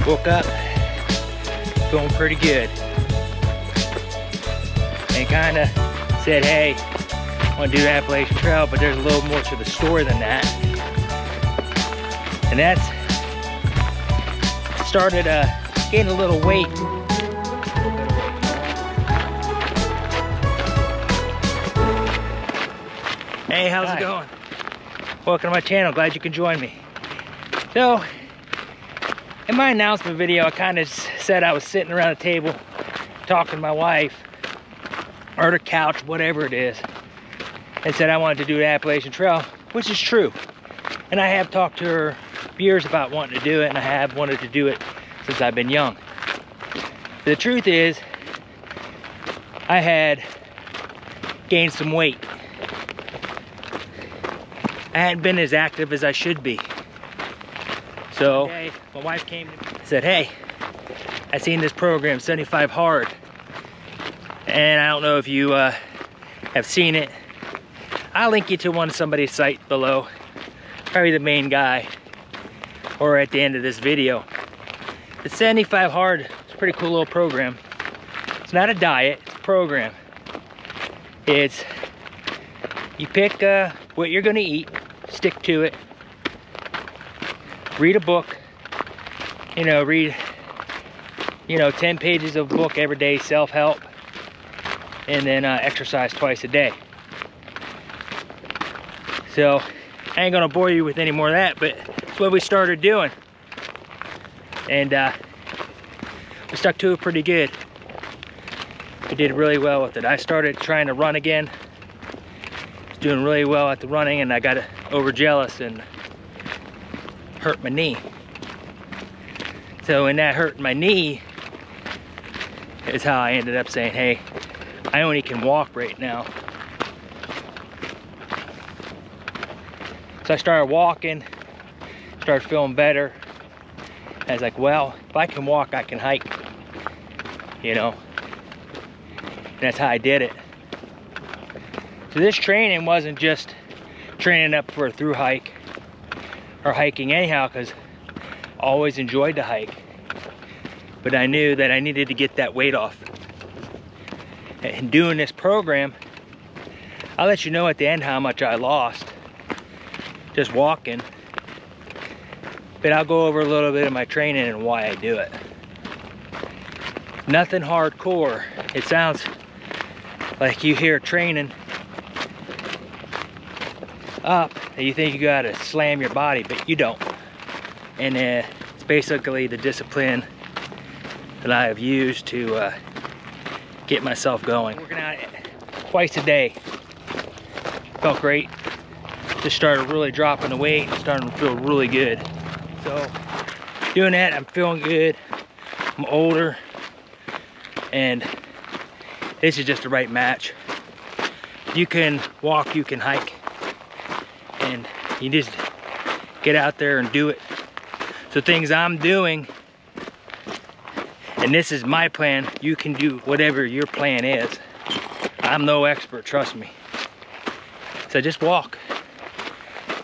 Woke up, feeling pretty good. And kind of said, hey, I want to do the Appalachian Trail, but there's a little more to the story than that. And that's started gaining a little weight. Hey, how's it going? Welcome to my channel, glad you can join me. So, in my announcement video, I kind of said I was sitting around a table talking to my wife, or the couch, whatever it is, and said I wanted to do the Appalachian Trail, which is true. And I have talked to her years about wanting to do it, and I have wanted to do it since I've been young. The truth is, I had gained some weight. I hadn't been as active as I should be. So my wife came to me and said, hey, I seen this program, 75 Hard. And I don't know if you have seen it. I'll link you to somebody's site below. Probably the main guy, or at the end of this video. The 75 Hard is a pretty cool little program. It's not a diet, it's a program. It's, you pick what you're gonna eat, stick to it, read a book, read 10 pages of a book every day, self-help, and then exercise twice a day. So I ain't gonna bore you with any more of that, but it's what we started doing, and we stuck to it pretty good. We did really well with it. I started trying to run again. I was doing really well at the running, and I got overjealous and hurt my knee. So in that hurting my knee is how I ended up saying, hey, I only can walk right now. So I started walking, started feeling better. I was like, well, if I can walk, I can hike, And that's how I did it. So this training wasn't just training up for a through hike or hiking anyhow, because I always enjoyed to hike. But I knew that I needed to get that weight off. And doing this program, I'll let you know at the end how much I lost just walking, but I'll go over a little bit of my training and why I do it. Nothing hardcore. It sounds like you hear training up and you think you gotta slam your body, but you don't. And it's basically the discipline that I have used to get myself going. Working out twice a day. Felt great. Just started really dropping the weight, starting to feel really good. So doing that, I'm feeling good. I'm older, and this is just the right match. You can walk, you can hike, and you just get out there and do it. So things I'm doing, and this is my plan, you can do whatever your plan is. I'm no expert, trust me. So just walk.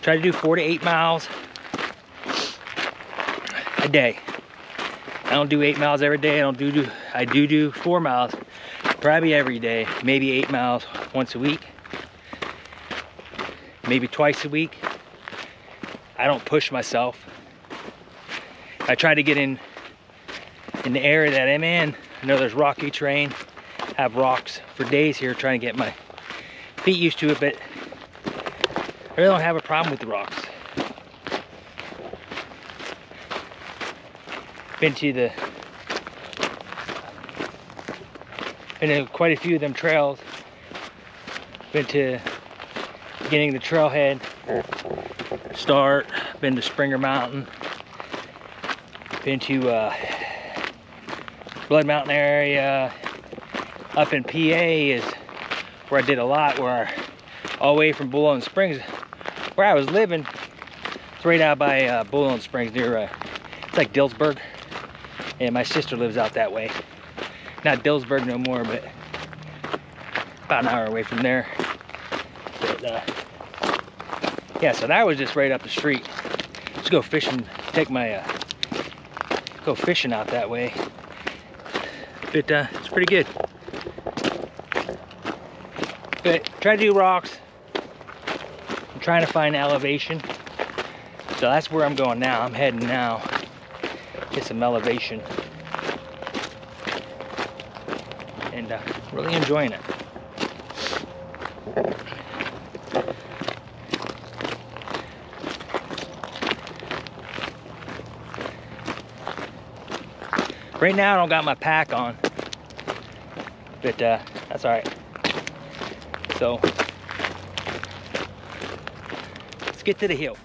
Try to do 4 to 8 miles a day. I don't do 8 miles every day. I do 4 miles probably every day. Maybe 8 miles once a week. Maybe twice a week. I don't push myself. I try to get in the area that I'm in. I know there's rocky terrain. I have rocks for days here trying to get my feet used to it, but I really don't have a problem with the rocks. Been to quite a few of them trails. Been to beginning of the trailhead, start. Been to Springer Mountain. Been to Blood Mountain area. Up in PA is where I did a lot, all the way from Bull Run Springs, where I was living. It's right out by Bull Run Springs near, it's like Dillsburg. And my sister lives out that way. Not Dillsburg no more, but about an hour away from there. But, yeah, so that was just right up the street. Just go fishing, take my go fishing out that way. But it's pretty good. But try to do rocks. I'm trying to find elevation. So that's where I'm going now. I'm heading now. Get some elevation. And really enjoying it. Right now I don't got my pack on, but that's all right. So let's get to the hill.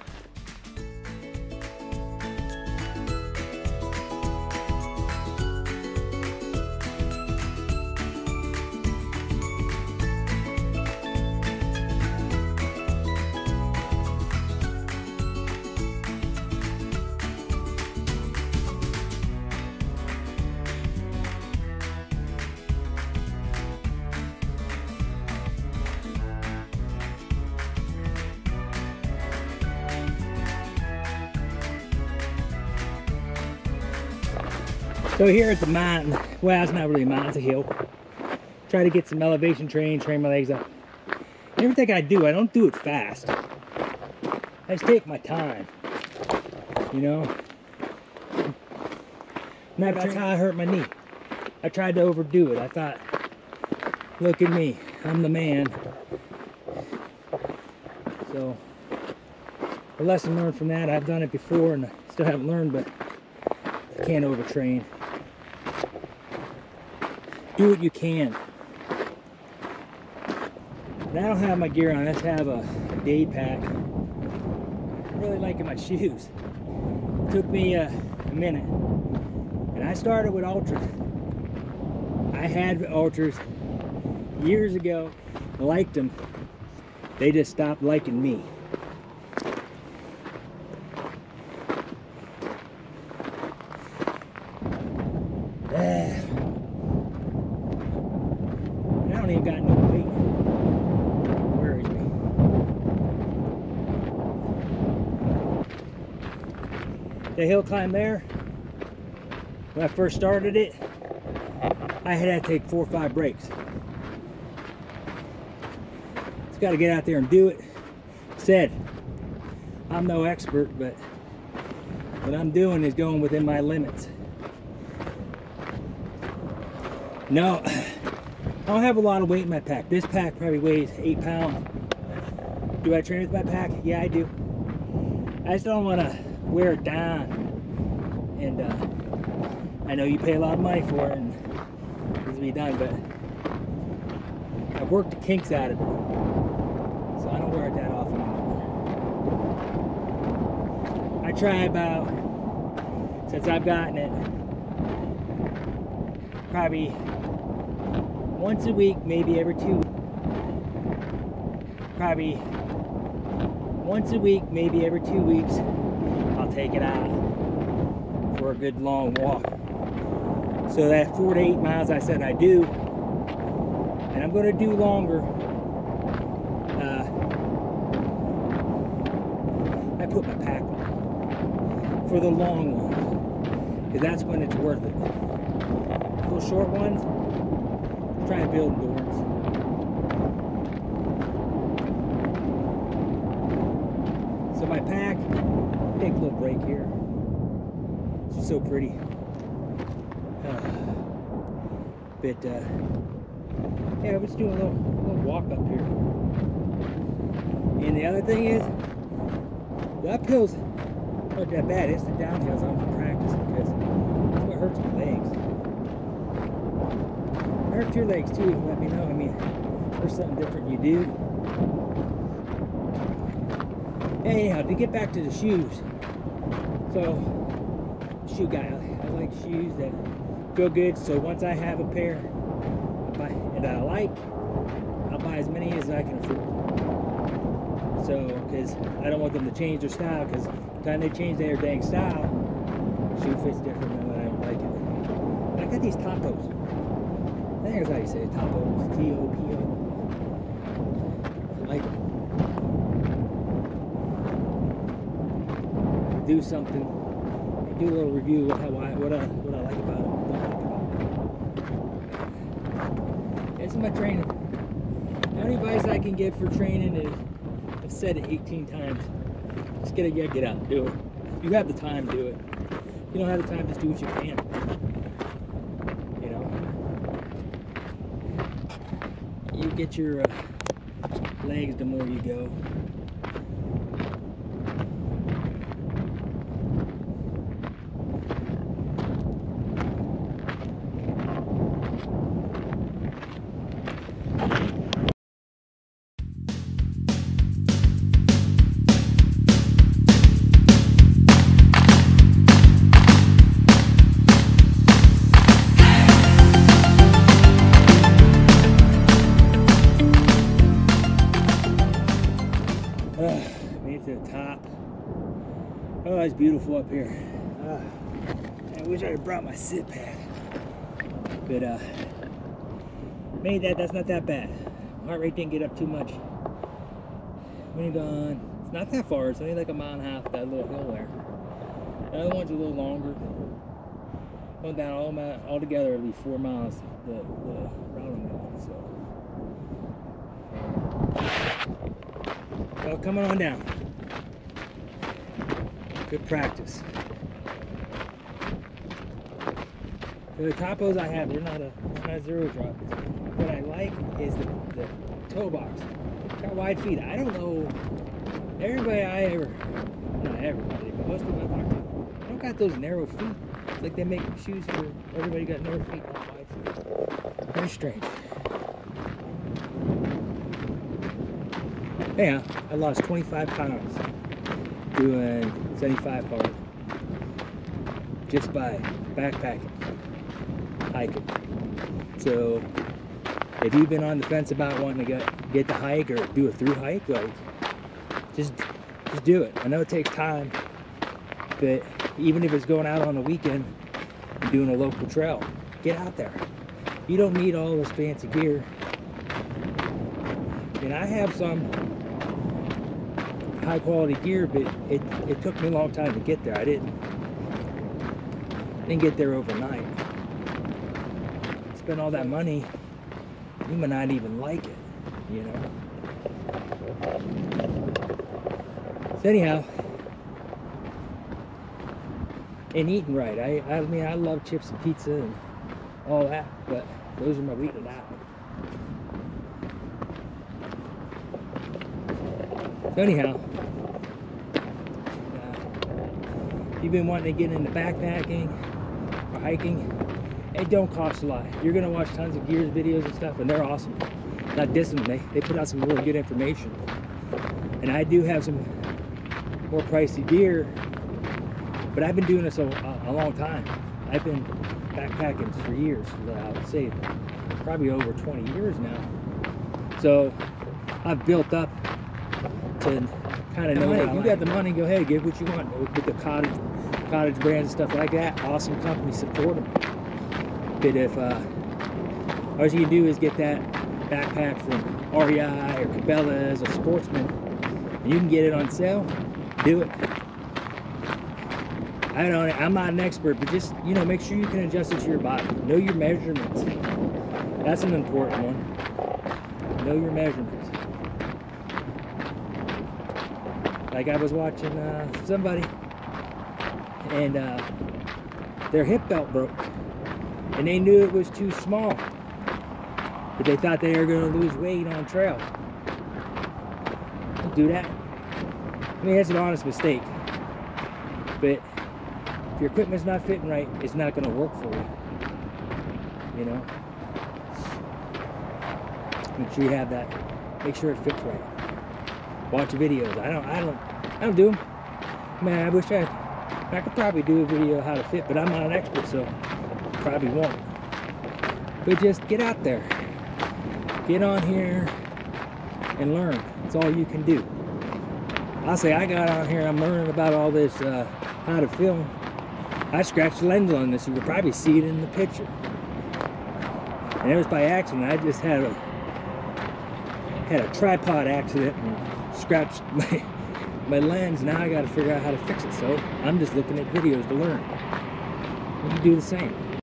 So here at the mountain, well, it's not really a mountain, it's a hill. Try to get some elevation train my legs up. Everything I do, I don't do it fast. I just take my time, you know? That's how I hurt my knee. I tried to overdo it. I thought, look at me, I'm the man. So, a lesson learned from that. I've done it before and I still haven't learned, but you can't overtrain. Do what you can. And I don't have my gear on. I just have a day pack. I'm really liking my shoes. It took me a minute. And I started with Ultras. I had Ultras years ago. I liked them. They just stopped liking me. I don't even got no weight. Where is me? The hill climb there, when I first started it, I had to take 4 or 5 breaks. Just got to get out there and do it. Said, I'm no expert, but what I'm doing is going within my limits. No, I don't have a lot of weight in my pack. This pack probably weighs 8 pounds. Do I train with my pack? Yeah, I do. I just don't want to wear it down. And I know you pay a lot of money for it and it needs to be done, but I've worked the kinks out of it. So I don't wear it that often anymore. I try about, since I've gotten it, probably once a week, maybe every 2 weeks. Probably once a week, maybe every 2 weeks, I'll take it out for a good long walk. So that 4 to 8 miles I said I do, and I'm going to do longer. I put my pack on for the long one, because that's when it's worth it. Those short ones, try and build endurance. So my pack, take a little break here. It's just so pretty. But yeah, we're just doing a little walk up here. And the other thing is, the uphills aren't that bad. It's the downhills I'm practicing because that's what hurts my legs. Hurt your legs too, let me know. I mean, there's something different you do. Anyhow, to get back to the shoes. So, shoe guy, I like shoes that feel good. So once I have a pair that I like, I'll buy as many as I can afford. So, because I don't want them to change their style, because by the time they change their dang style, the shoe fits different than when I don't like it. But I got these Topos. I think that's how you say it, Topos, T-O-P-O. I like them. Do something, do a little review of what I like about it. This is my training. The only advice I can give for training is, I've said it 18 times. Just get out and do it. If you have the time, do it. If you don't have the time, just do what you can. You know, you get your legs the more you go. Made it to the top. Oh, it's beautiful up here. I wish I had brought my sit pad. But made that. That's not that bad. My heart rate didn't get up too much. When you're gone, it's not that far. It's only like a mile and a half, that little hill there. The other one's a little longer. Going down all together, it'll be 4 miles. The route I'm going. So, well, coming on down. Good practice. The topos I have, they're not zero drop. What I like is the toe box. Got wide feet. I don't know. Everybody not everybody, but most of them I talk to, they don't got those narrow feet. It's like they make shoes for everybody got narrow feet, not wide feet. Very strange. Anyhow, I lost 25 pounds doing 75 hard just by backpacking, hiking. So if you've been on the fence about wanting to get the hike or do a through hike, like just do it. I know it takes time, but even if it's going out on the weekend and doing a local trail, get out there. You don't need all this fancy gear. And I have some high quality gear, but it took me a long time to get there. I didn't get there overnight. Spend all that money, you might not even like it, you know. So anyhow, and eating right. I mean, I love chips and pizza and all that, but those are my weekend out. So anyhow, if you've been wanting to get into backpacking or hiking, it don't cost a lot. You're gonna watch tons of gears videos and stuff, and they're awesome. Not dissing them, they put out some really good information. And I do have some more pricey gear, but I've been doing this a long time. I've been backpacking for years. I would say probably over 20 years now. So I've built up to kind of know, hey, you got the money, go ahead, get what you want. With the cottage brands and stuff like that, awesome company, support them. But if all you can do is get that backpack from REI or Cabela's or Sportsman, and you can get it on sale, do it. I'm not an expert, but just, you know, make sure you can adjust it to your body. Know your measurements. That's an important one. Know your measurements. Like I was watching somebody, and their hip belt broke, and they knew it was too small, but they thought they were going to lose weight on trail. Don't do that. I mean, that's an honest mistake, but if your equipment's not fitting right, it's not going to work for you. You know, make sure you have that. Make sure it fits right. Watch videos. I don't do them. Man, I wish I could probably do a video how to fit, but I'm not an expert, so probably won't. But just get out there, get on here and learn. That's all you can do. I'll say I got on here, I'm learning about all this, how to film. I scratched the lens on this. You could probably see it in the picture. And it was by accident. I just had a tripod accident and scratched my lens, now I gotta figure out how to fix it. So I'm just looking at videos to learn. You do the same.